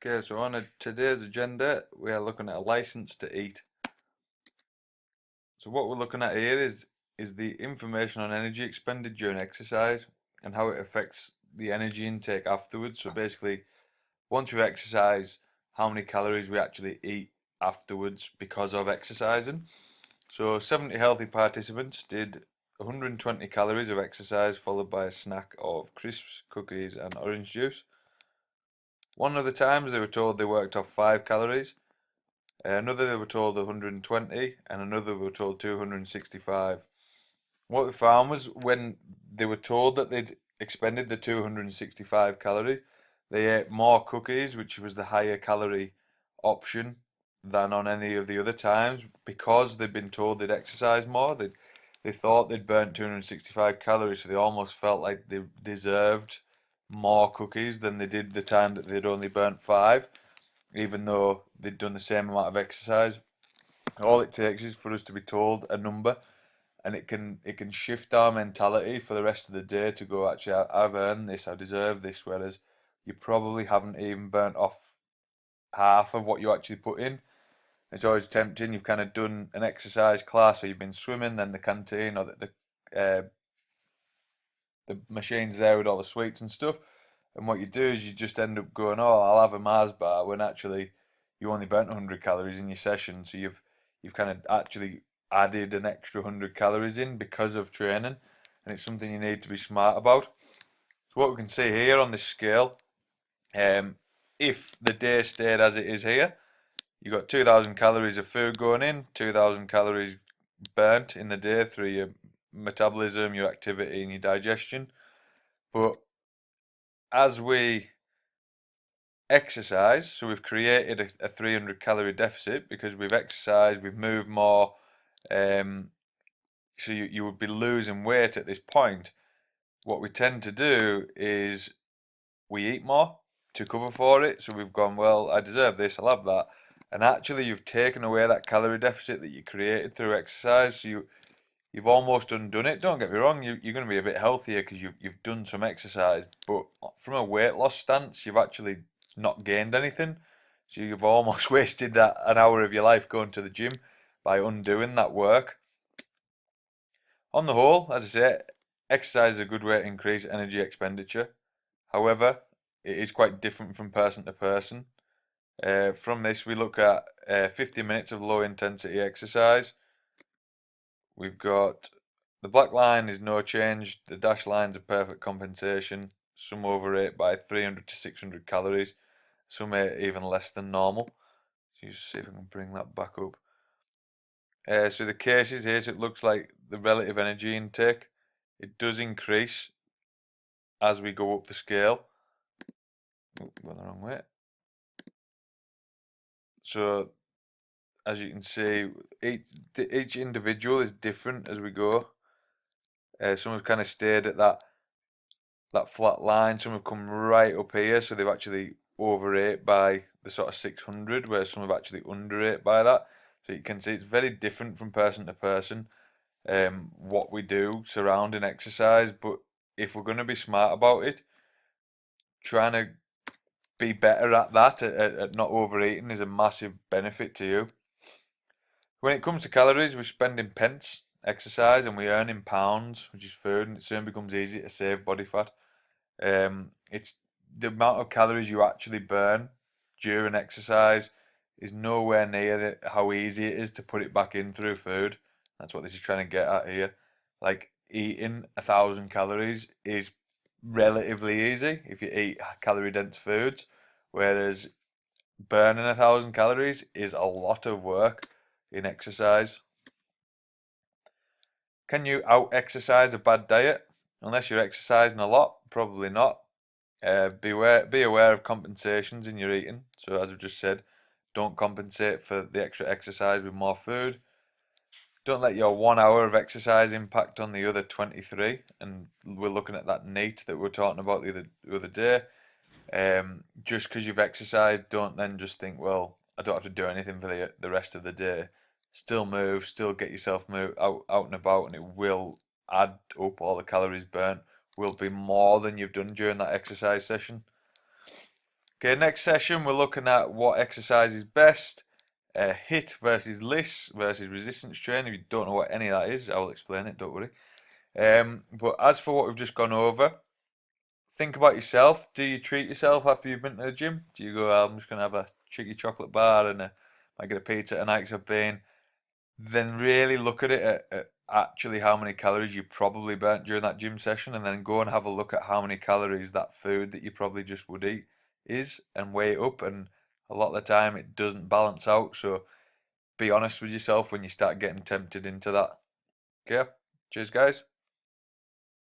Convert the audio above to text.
Okay, so on today's agenda, we are looking at a license to eat. So what we're looking at here is the information on energy expended during exercise and how it affects the energy intake afterwards. So basically, once we exercise, how many calories we actually eat afterwards because of exercising. So 70 healthy participants did 120 calories of exercise followed by a snack of crisps, cookies and orange juice. One of the times they were told they worked off 5 calories. Another they were told 120 and another they were told 265. What we found was when they were told that they'd expended the 265 calories, they ate more cookies, which was the higher calorie option, than on any of the other times because they'd been told they'd exercise more. They thought they'd burnt 265 calories, so they almost felt like they deserved more cookies than they did the time that they'd only burnt 5, even though they'd done the same amount of exercise. All it takes is for us to be told a number, and it can shift our mentality for the rest of the day to go, actually, I've earned this, I deserve this. Whereas you probably haven't even burnt off half of what you actually put in. It's always tempting. You've kind of done an exercise class, or you've been swimming, then the canteen or the machines there with all the sweets and stuff. And what you do is you just end up going, oh, I'll have a Mars bar, when actually you only burnt 100 calories in your session. So you've kind of actually added an extra 100 calories in because of training, and it's something you need to be smart about. So what we can see here on this scale, um, if the day stayed as it is here, you got 2,000 calories of food going in, 2,000 calories burnt in the day through your metabolism, your activity, and your digestion. But as we exercise, so we've created a 300 calorie deficit because we've exercised, we've moved more, so you would be losing weight at this point. What we tend to do is we eat more to cover for it. So we've gone, well, I deserve this, I'll have that. And actually, you've taken away that calorie deficit that you created through exercise. So you've almost undone it. Don't get me wrong, you're going to be a bit healthier because you've done some exercise. But from a weight loss stance, you've actually not gained anything. So you've almost wasted that an hour of your life going to the gym by undoing that work. On the whole, as I say, exercise is a good way to increase energy expenditure. However, it is quite different from person to person. From this, we look at 50 minutes of low intensity exercise. We've got the black line is no change, the dashed lines are perfect compensation. Some overate by 300 to 600 calories, some are even less than normal. So just see if I can bring that back up. So the cases here, so it looks like the relative energy intake, it does increase as we go up the scale. Oh, going the wrong way. So as you can see, each individual is different as we go. Some have kind of stayed at that flat line. Some have come right up here, so they've actually overate by the sort of 600, whereas some have actually underate by that. So you can see it's very different from person to person, what we do surrounding exercise. But if we're going to be smart about it, trying to be better at that, at not overeating, is a massive benefit to you. When it comes to calories, we spend in pence exercise and we earn in pounds, which is food, and it soon becomes easy to save body fat. It's the amount of calories you actually burn during exercise is nowhere near how easy it is to put it back in through food. That's what this is trying to get at here. Like eating 1,000 calories is relatively easy if you eat calorie dense foods, whereas burning 1,000 calories is a lot of work in exercise. Can you out exercise a bad diet? Unless you're exercising a lot, probably not. Be aware of compensations in your eating. So as I've just said, don't compensate for the extra exercise with more food. Don't let your 1 hour of exercise impact on the other 23. And we're looking at that NEAT that we were talking about the other day. Just because you've exercised, don't then just think, well, I don't have to do anything for the rest of the day. Still move, still get yourself out and about, and it will add up. All the calories burnt will be more than you've done during that exercise session. Okay, next session we're looking at what exercise is best. HIIT versus LISS versus resistance training. If you don't know what any of that is, I will explain it, don't worry. But as for what we've just gone over, think about yourself. Do you treat yourself after you've been to the gym? Do you go, I'm just going to have a cheeky chocolate bar and might get a pizza tonight because I've been? Then really look at it at actually how many calories you probably burnt during that gym session, and then go and have a look at how many calories that food that you probably just would eat is, and weigh it up. And a lot of the time it doesn't balance out. So be honest with yourself when you start getting tempted into that. Okay, cheers, guys.